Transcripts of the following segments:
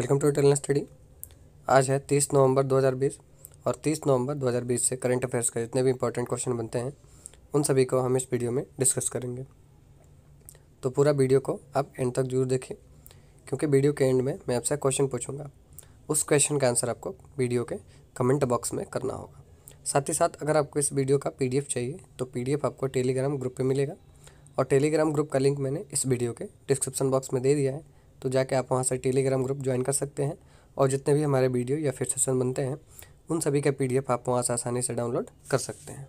Welcome to टेलना study. आज है 30 नवंबर 2020 और 30 नवंबर 2020 से करंट अफेयर्स के जितने भी इंपॉर्टेंट क्वेश्चन बनते हैं उन सभी को हम इस वीडियो में डिस्कस करेंगे। तो पूरा वीडियो को आप एंड तक जरूर देखें, क्योंकि वीडियो के एंड में मैं आपसे क्वेश्चन पूछूंगा। उस क्वेश्चन का आंसर आपको वीडियो के कमेंट बॉक्स में करना होगा। साथ ही साथ अगर आपको इस वीडियो का PDF चाहिए तो PDF आपको टेलीग्राम ग्रुप पर मिलेगा, और टेलीग्राम ग्रुप का लिंक मैंने इस वीडियो के डिस्क्रिप्शन बॉक्स में दे दिया है। तो जाके आप वहाँ से टेलीग्राम ग्रुप ज्वाइन कर सकते हैं, और जितने भी हमारे वीडियो या फिर सेशन बनते हैं उन सभी का PDF आप वहाँ से आसानी से डाउनलोड कर सकते हैं।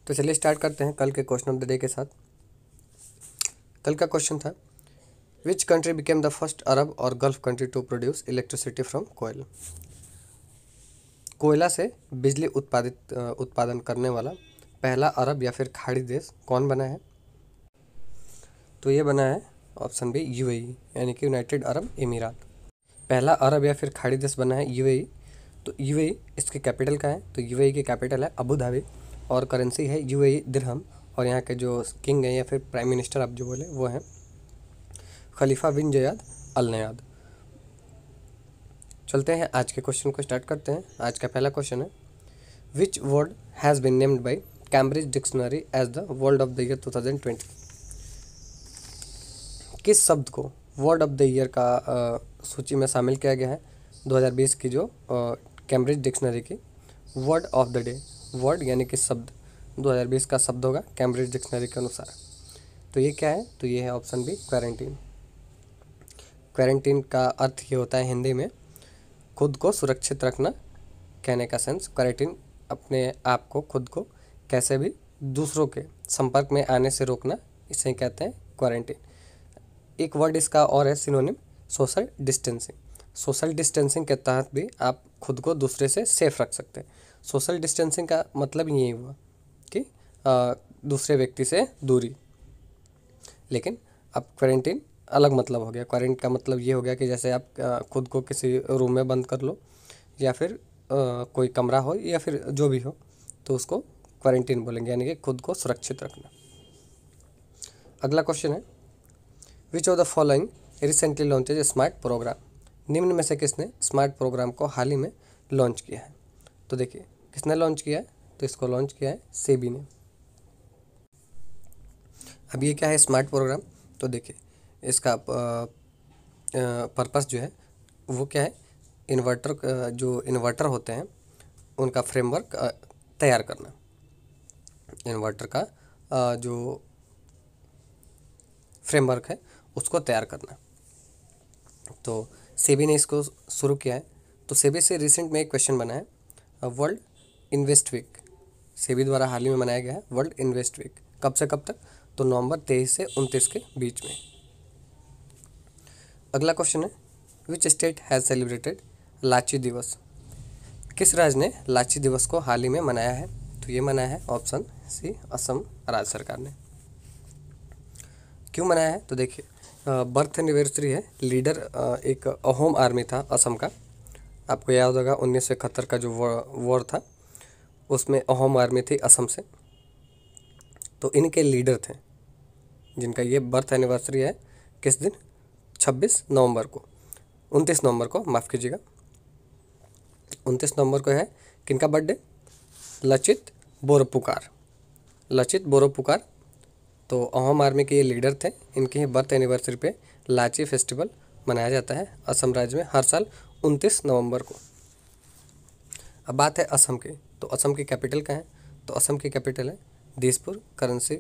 तो चलिए स्टार्ट करते हैं कल के क्वेश्चन ऑफ द डे के साथ। कल का क्वेश्चन था, which country became the first Arab और gulf country to produce electricity from coal. कोयला से बिजली उत्पादन करने वाला पहला अरब या फिर खाड़ी देश कौन बना है? तो ये बना है ऑप्शन बी UAE, यानी कि यूनाइटेड अरब अमीरात। पहला अरब या फिर खाड़ी देश बना है UAE। तो UAE इसके कैपिटल का है, तो UAE की कैपिटल है अबू धाबी, और करेंसी है UAE दिरहम, और यहाँ के जो किंग हैं या फिर प्राइम मिनिस्टर आप जो बोले वो हैं खलीफा बिन जयाद अल नयाद। चलते हैं आज के क्वेश्चन को स्टार्ट करते हैं। आज का पहला क्वेश्चन है, which word has been named by Cambridge dictionary as the word of the year 2020। किस शब्द को वर्ड ऑफ द ईयर का सूची में शामिल किया गया है 2020 की जो कैम्ब्रिज डिक्शनरी की word of the day. Word यानी कि शब्द 2020 का शब्द होगा कैम्ब्रिज डिक्शनरी के अनुसार। तो ये क्या है? तो ये है ऑप्शन बी क्वारंटीन। क्वारंटीन का अर्थ ये होता है हिंदी में खुद को सुरक्षित रखना, कहने का सेंस। क्वारंटीन अपने आप को खुद को कैसे भी दूसरों के संपर्क में आने से रोकना, इसे कहते हैं क्वारंटीन। एक वर्ड इसका और है synonym, social distancing. Social distancing के तहत भी आप खुद को दूसरे से सेफ रख सकते हैं। सोशल डिस्टेंसिंग का मतलब यही हुआ कि दूसरे व्यक्ति से दूरी, लेकिन अब क्वारंटीन अलग मतलब हो गया। क्वारंटीन का मतलब ये हो गया कि जैसे आप खुद को किसी रूम में बंद कर लो, या फिर कोई कमरा हो या फिर जो भी हो, तो उसको क्वारंटीन बोलेंगे, यानी कि खुद को सुरक्षित रखना। अगला क्वेश्चन है, which of the following recently launches smart programme. निम्न में से किसने स्मार्ट प्रोग्राम को हाल ही में लॉन्च किया है? तो देखिए किसने लॉन्च किया है, तो इसको लॉन्च किया है सेबी ने। अब ये क्या है स्मार्ट प्रोग्राम? तो देखिए इसका पर्पस जो है वो क्या है, जो इन्वर्टर होते हैं उनका फ्रेमवर्क तैयार करना। इन्वर्टर का जो फ्रेमवर्क है उसको तैयार करना। तो सेबी ने इसको शुरू किया है। तो सेबी से रिसेंट में एक क्वेश्चन बना है, वर्ल्ड इन्वेस्ट वीक। सेबी द्वारा हाल ही में मनाया गया है वर्ल्ड इन्वेस्ट वीक। कब से कब तक? तो नवंबर 23 से 29 के बीच में। अगला क्वेश्चन है, विच स्टेट हैज़ सेलिब्रेटेड लाची दिवस। किस राज्य ने लाची दिवस को हाल ही में मनाया है? तो ये मनाया है ऑप्शन सी असम राज्य सरकार ने। क्यों मनाया है? तो देखिए बर्थ एनिवर्सरी है। लीडर एक अहोम आर्मी था असम का, आपको याद होगा 1971 का जो वॉर था उसमें अहोम आर्मी थी असम से। तो इनके लीडर थे जिनका ये बर्थ एनिवर्सरी है। किस दिन? 26 नवंबर को, 29 नवंबर को, माफ़ कीजिएगा, 29 नवंबर को है किनका बर्थडे? लचित बोरफुकार। लचित बोरफुकार तो अहोम आर्मी के ये लीडर थे। इनके ही बर्थ एनिवर्सरी पे लाची फेस्टिवल मनाया जाता है असम राज्य में हर साल 29 नवंबर को। अब बात है असम की, तो असम की कैपिटल क्या है? तो असम की कैपिटल है दिसपुर। करेंसी,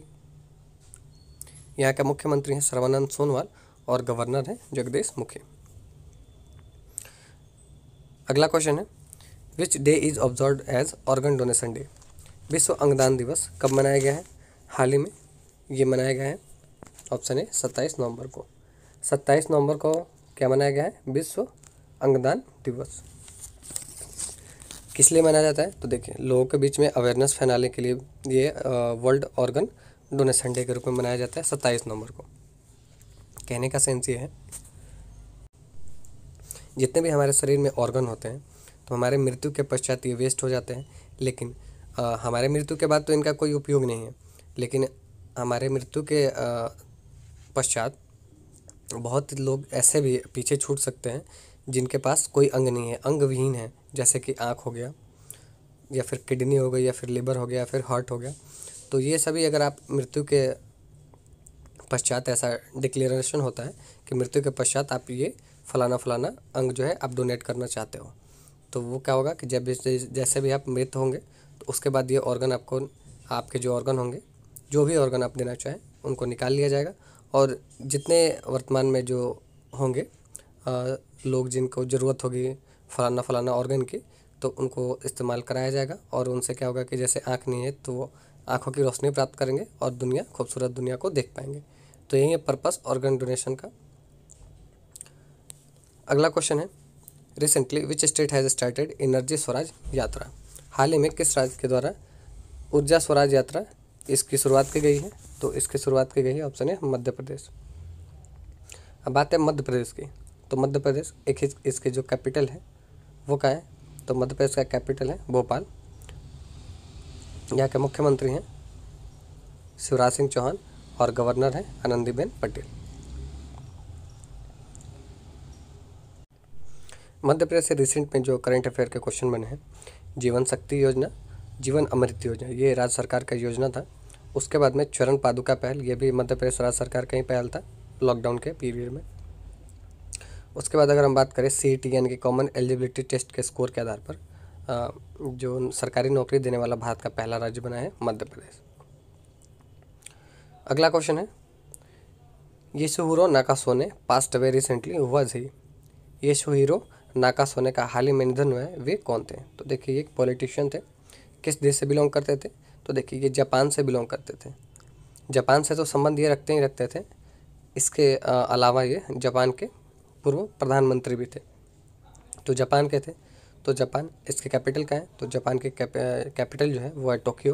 यहाँ का मुख्यमंत्री हैं सर्बानंद सोनोवाल, और गवर्नर है जगदीश मुखी। अगला क्वेश्चन है, which day is observed as organ donation day. विश्व अंगदान दिवस कब मनाया गया है? हाल ही में ये मनाया गया है ऑप्शन है 27 नवंबर को। 27 नवंबर को क्या मनाया गया है? विश्व अंगदान दिवस। किस लिए मनाया जाता है? तो देखिए लोगों के बीच में अवेयरनेस फैलाने के लिए ये वर्ल्ड ऑर्गन डोनेशन डे के रूप में मनाया जाता है 27 नवंबर को। कहने का सेंस ये है, जितने भी हमारे शरीर में ऑर्गन होते हैं तो हमारे मृत्यु के पश्चात ये वेस्ट हो जाते हैं, लेकिन हमारे मृत्यु के बाद तो इनका कोई उपयोग नहीं है, लेकिन हमारे मृत्यु के पश्चात बहुत लोग ऐसे भी पीछे छूट सकते हैं जिनके पास कोई अंग नहीं है, अंग विहीन है, जैसे कि आँख हो गया, या फिर किडनी हो गई, या फिर लिवर हो गया, या फिर हार्ट हो गया। तो ये सभी अगर आप मृत्यु के पश्चात, ऐसा डिक्लेरेशन होता है कि मृत्यु के पश्चात आप ये फलाना फलाना अंग जो है आप डोनेट करना चाहते हो, तो वो क्या होगा कि जब जैसे भी आप मृत होंगे तो उसके बाद ये ऑर्गन आपको, आपके जो ऑर्गन होंगे, जो भी ऑर्गन आप देना चाहें उनको निकाल लिया जाएगा। और जितने वर्तमान में जो होंगे लोग जिनको ज़रूरत होगी फलाना फलाना ऑर्गन की, तो उनको इस्तेमाल कराया जाएगा। और उनसे क्या होगा कि जैसे आँख नहीं है तो वो आँखों की रोशनी प्राप्त करेंगे और दुनिया, खूबसूरत दुनिया को देख पाएंगे। तो यही है पर्पस ऑर्गन डोनेशन का। अगला क्वेश्चन है, recently which state has started energy Swaraj यात्रा। हाल ही में किस राज्य के द्वारा ऊर्जा स्वराज यात्रा इसकी शुरुआत की गई है? तो इसकी शुरुआत की गई है, ऑप्शन है मध्य प्रदेश। अब बात है मध्य प्रदेश की, तो मध्य प्रदेश एक ही इसकी जो कैपिटल है वो क्या है? तो मध्य प्रदेश का कैपिटल है भोपाल। यहाँ के मुख्यमंत्री हैं शिवराज सिंह चौहान और गवर्नर हैं आनंदीबेन पटेल। मध्य प्रदेश से रिसेंट में जो करंट अफेयर के क्वेश्चन बने हैं, जीवन शक्ति योजना, जीवन अमृत योजना, ये राज्य सरकार का योजना था। उसके बाद में चरण पादुका पहल, ये भी मध्य प्रदेश राज्य सरकार का ही पहल था लॉकडाउन के पीरियड में। उसके बाद अगर हम बात करें CET यानी कि कॉमन एलिजिबिलिटी टेस्ट के स्कोर के आधार पर जो सरकारी नौकरी देने वाला भारत का पहला राज्य बना है मध्य प्रदेश। अगला क्वेश्चन है, Yasuhiro Nakasone passed away recently was he. Yasuhiro Nakasone का हाल ही में निधन हुआ है, वे कौन थे? तो देखिए ये एक पॉलिटिशियन थे। किस देश से बिलोंग करते थे? तो देखिए ये जापान से बिलोंग करते थे। जापान से तो संबंध ये रखते ही रखते थे, इसके अलावा ये जापान के पूर्व प्रधानमंत्री भी थे। तो जापान के थे, तो जापान, इसके कैपिटल का है, तो जापान के कैपिटल जो है वो है टोक्यो,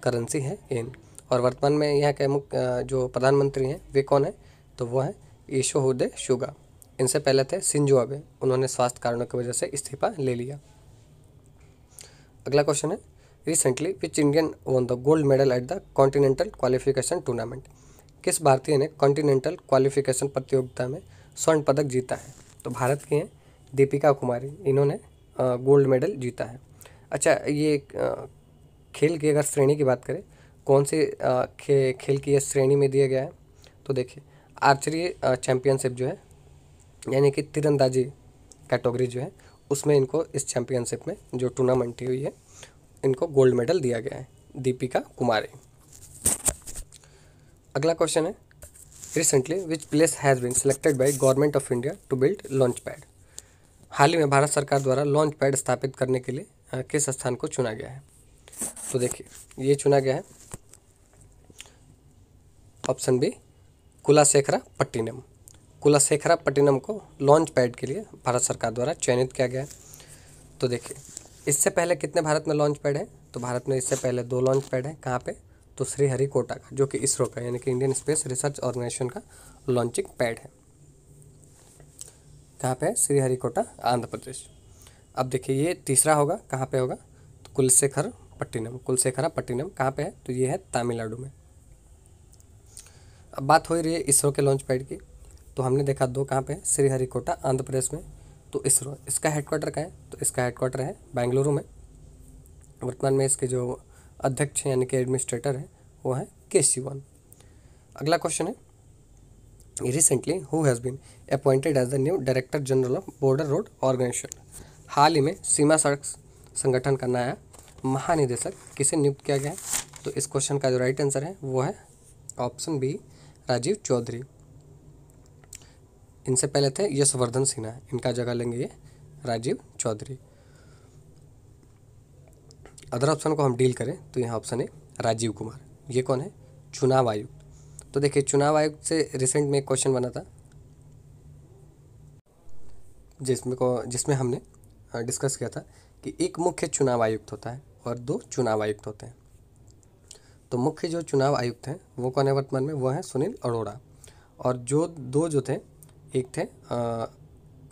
करेंसी है येन। और वर्तमान में यहाँ के मुख्य जो प्रधानमंत्री हैं वे कौन है? तो वो है योशिहिदे सुगा। इनसे पहले थे शिंजो आबे, उन्होंने स्वास्थ्य कारणों की वजह से इस्तीफा ले लिया। अगला क्वेश्चन है, recently which Indian won the gold medal at the continental qualification tournament. किस भारतीय ने कॉन्टिनेंटल क्वालिफिकेशन प्रतियोगिता में स्वर्ण पदक जीता है? तो भारत की हैं दीपिका कुमारी, इन्होंने गोल्ड मेडल जीता है। अच्छा, ये खेल की अगर श्रेणी की बात करें, कौन से खेल की ये श्रेणी में दिया गया है? तो देखिए आर्चरी चैम्पियनशिप जो है, यानी कि तीरंदाजी कैटेगरी जो है, उसमें इनको इस चैम्पियनशिप में जो टूर्नामेंट हुई है इनको गोल्ड मेडल दिया गया है, दीपिका कुमारी। अगला क्वेश्चन है, recently which place has been selected by government of India to build launch pad. हाल ही में भारत सरकार द्वारा लॉन्च पैड स्थापित करने के लिए किस स्थान को चुना गया है? तो देखिए ये चुना गया है ऑप्शन बी कुलाशेखरापट्टिनम। कुलाशेखरापट्टिनम को लॉन्च पैड के लिए भारत सरकार द्वारा चयनित किया गया है। तो देखिए इससे पहले कितने भारत में लॉन्च पैड है? तो भारत में इससे पहले 2 लॉन्च पैड है। कहाँ पे? तो श्रीहरिकोटा का, जो कि इसरो का यानी कि इंडियन स्पेस रिसर्च ऑर्गेनाइजेशन का लॉन्चिंग पैड है। कहाँ पे है? श्रीहरिकोटा, आंध्र प्रदेश। अब देखिए ये तीसरा होगा, कहाँ पे होगा? तो कुलशेखरपट्टिनम। कुलशेखरापट्टिनम कहाँ पे है? तो ये है तमिलनाडु में। अब बात हो रही है इसरो के लॉन्च पैड की, तो हमने देखा 2 कहाँ पे है? श्रीहरिकोटा आंध्र प्रदेश में। तो इसरो, इसका हेडक्वार्टर कहाँ है? तो इसका हेडक्वार्टर है बेंगलुरु में। वर्तमान में इसके जो अध्यक्ष हैं यानी कि एडमिनिस्ट्रेटर है वो है के शिवन। अगला क्वेश्चन है, recently who has been appointed as the new director general of border road organisation. हाल ही में सीमा सड़क संगठन का नया महानिदेशक किसे नियुक्त किया गया है? तो इस क्वेश्चन का जो राइट आंसर है वो है ऑप्शन बी राजीव चौधरी। इनसे पहले थे यशवर्धन सिन्हा, इनका जगह लेंगे ये राजीव चौधरी। अदर ऑप्शन को हम डील करें तो यहाँ ऑप्शन है राजीव कुमार। ये कौन है? चुनाव आयुक्त। तो देखिए चुनाव आयुक्त से रिसेंट में एक क्वेश्चन बना था जिसमें हमने डिस्कस किया था कि एक मुख्य चुनाव आयुक्त होता है और 2 चुनाव आयुक्त होते हैं। तो मुख्य जो चुनाव आयुक्त हैं वो कौन है वर्तमान में? वो है सुनील अरोड़ा। और जो 2 जो थे, एक थे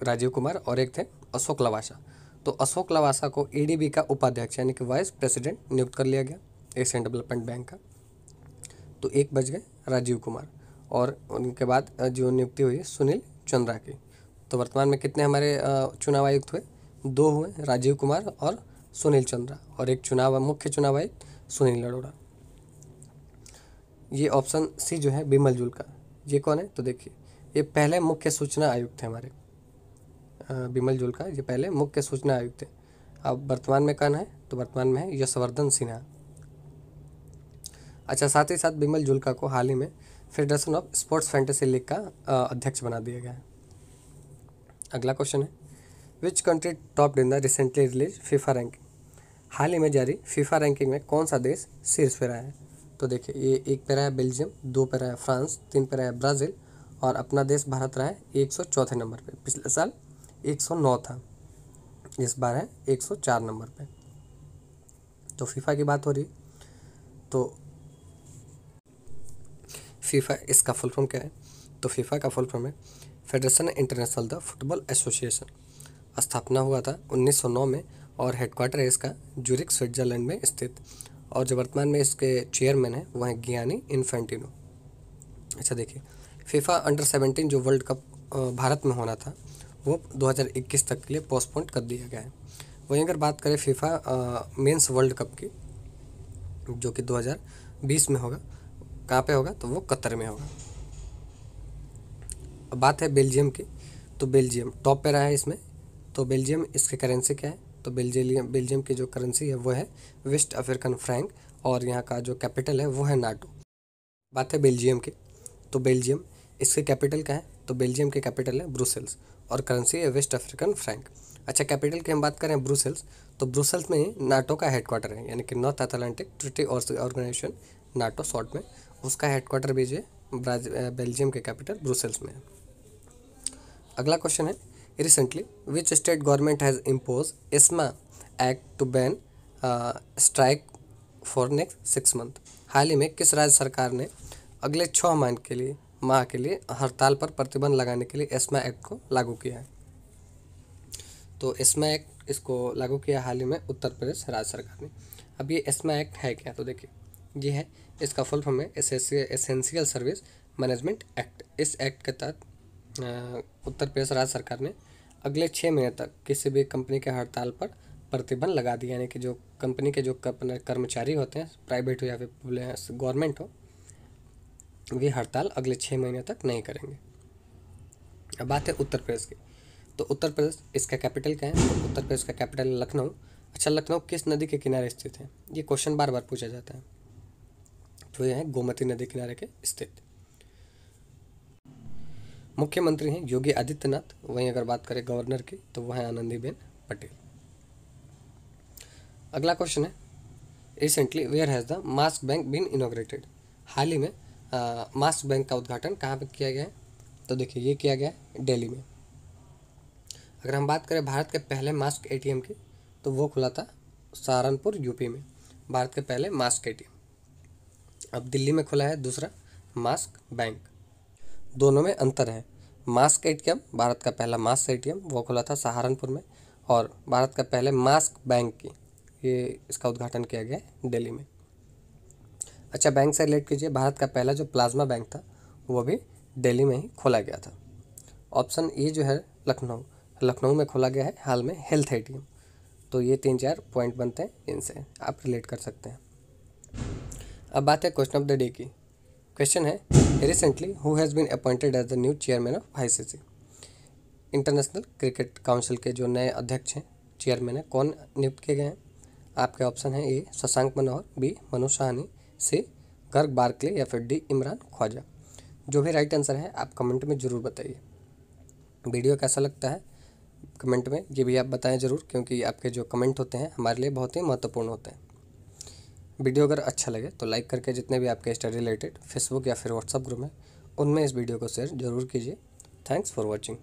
राजीव कुमार और एक थे अशोक लवासा। तो अशोक लवासा को ADB का उपाध्यक्ष यानी कि वाइस प्रेसिडेंट नियुक्त कर लिया गया, एशियन डेवलपमेंट बैंक का। तो 1 बच गए राजीव कुमार। और उनके बाद जो नियुक्ति हुई सुनील चंद्रा की। तो वर्तमान में कितने हमारे चुनाव आयुक्त हुए? 2 हुए, राजीव कुमार और सुनील चंद्रा, और एक मुख्य चुनाव आयुक्त सुनील अरोड़ा। ये ऑप्शन सी जो है बिमल जुल्का, ये कौन है? तो देखिए ये पहले मुख्य सूचना आयुक्त थे हमारे, बिमल जुल्का ये पहले मुख्य सूचना आयुक्त थे। अब वर्तमान में कौन है? तो वर्तमान में है यशवर्धन सिन्हा। अच्छा, साथ ही साथ बिमल जुल्का को हाल ही में federation of sports fantasy league का अध्यक्ष बना दिया गया है। अगला क्वेश्चन है, which country topped in the recently released FIFA ranking? हाल ही में जारी फीफा रैंकिंग में कौन सा देश शीर्ष पे रहा है? तो देखिए ये 1 पे रहा है बेल्जियम, 2 पे रहा है फ्रांस, 3 पे रहा है ब्राज़ील, और अपना देश भारत रहा है 104 नंबर पे। पिछले साल 109 था, इस बार है 104 नंबर पे। तो फीफा की बात हो रही, तो फीफा इसका फुल फॉर्म क्या है? तो फीफा का फुल फॉर्म है federation international the football association. स्थापना हुआ था 1909 में और हेडक्वार्टर है इसका ज्यूरिख स्विट्जरलैंड में स्थित, और जो वर्तमान में इसके चेयरमैन है वो है गियानी इन्फेंटिनो। अच्छा देखिए, फीफा अंडर 17 जो वर्ल्ड कप भारत में होना था वो 2021 तक के लिए पोस्टपोन कर दिया गया है। वहीं अगर बात करें फीफा मेंस वर्ल्ड कप की, जो कि 2020 में होगा, कहाँ पे होगा? तो वो कतर में होगा। अब बात है बेल्जियम की, तो बेल्जियम टॉप पे रहा है इसमें। तो बेल्जियम, इसकी करेंसी क्या है? तो बेल्जियम की जो करेंसी है वो है वेस्ट अफ्रीकन फ्रैंक, और यहाँ का जो कैपिटल है वो है नाटो। बात है बेल्जियम की, तो बेल्जियम इसके कैपिटल क्या है? तो बेल्जियम की कैपिटल है ब्रुसेल्स और करेंसी है वेस्ट अफ्रीकन फ्रैंक। अच्छा, कैपिटल की हम बात करें ब्रुसेल्स, तो ब्रुसेल्स में ही नाटो का हेडक्वार्टर है, यानी कि North Atlantic Treaty Organisation, NATO short में, उसका हेडक्वार्टर भी जो है बेल्जियम के कैपिटल ब्रुसेल्स में है। अगला क्वेश्चन है, recently which state government has impose ESMA act to ban strike for next 6 month? हाल ही में किस राज्य सरकार ने अगले 6 माह के लिए हड़ताल पर प्रतिबंध लगाने के लिए एस्मा एक्ट को लागू किया है? तो एस्मा एक्ट इसको लागू किया हाल ही में उत्तर प्रदेश राज्य सरकार ने। अब ये एस्मा एक्ट है क्या? तो देखिए ये है, इसका फुल फॉर्म है एसेंशियल सर्विस मैनेजमेंट एक्ट। इस एक्ट के तहत उत्तर प्रदेश राज्य सरकार ने अगले 6 महीने तक किसी भी कंपनी के हड़ताल पर प्रतिबंध लगा दिया, यानी कि जो कंपनी के जो कर्मचारी होते हैं, प्राइवेट हो या फिर गवर्नमेंट हो, वे हड़ताल अगले 6 महीने तक नहीं करेंगे। अब बात है उत्तर प्रदेश की, तो उत्तर प्रदेश इसका कैपिटल क्या है? तो उत्तर प्रदेश का कैपिटल है लखनऊ। अच्छा, लखनऊ किस नदी के किनारे स्थित है? ये क्वेश्चन बार बार पूछा जाता है, तो यह है गोमती नदी किनारे के स्थित। मुख्यमंत्री हैं योगी आदित्यनाथ। वहीं अगर बात करें गवर्नर की, तो वह है आनंदीबेन पटेल। अगला क्वेश्चन है, recently where has the mask bank been inaugurated? हाल ही में मास्क बैंक का उद्घाटन कहाँ पर किया गया है? तो देखिए ये किया गया है दिल्ली में। अगर हम बात करें भारत के पहले मास्क एटीएम की, तो वो खुला था सहारनपुर यूपी में, भारत के पहले मास्क एटीएम। अब दिल्ली में खुला है दूसरा मास्क बैंक। दोनों में अंतर है। मास्क एटीएम, भारत का पहला मास्क एटीएम, वो खुला था सहारनपुर में, और भारत का पहले मास्क बैंक की ये इसका उद्घाटन किया गया है दिल्ली में। अच्छा, बैंक से रिलेट कीजिए, भारत का पहला जो प्लाज्मा बैंक था वो भी दिल्ली में ही खोला गया था। ऑप्शन ए जो है लखनऊ में खोला गया है हाल में हेल्थ एटीएम। तो ये 3-4 पॉइंट बनते हैं, इनसे आप रिलेट कर सकते हैं। अब बात है क्वेश्चन ऑफ द डे की। क्वेश्चन है, recently who has been appointed as the new chairman of ICC? International Cricket Council के जो नए अध्यक्ष हैं, चेयरमैन है, कौन नियुक्त किए गए हैं? आपके ऑप्शन है ए शशांक मनोहर, बी मनु साहनी, सी गर्ग बार्कले, या फिर डी इमरान ख्वाजा। जो भी राइट आंसर है आप कमेंट में ज़रूर बताइए। वीडियो कैसा लगता है कमेंट में ये भी आप बताएं ज़रूर, क्योंकि आपके जो कमेंट होते हैं हमारे लिए बहुत ही महत्वपूर्ण होते हैं। वीडियो अगर अच्छा लगे तो लाइक करके जितने भी आपके स्टडी रिलेटेड फेसबुक या फिर व्हाट्सएप ग्रुप में उनमें इस वीडियो को शेयर ज़रूर कीजिए। Thanks for watching.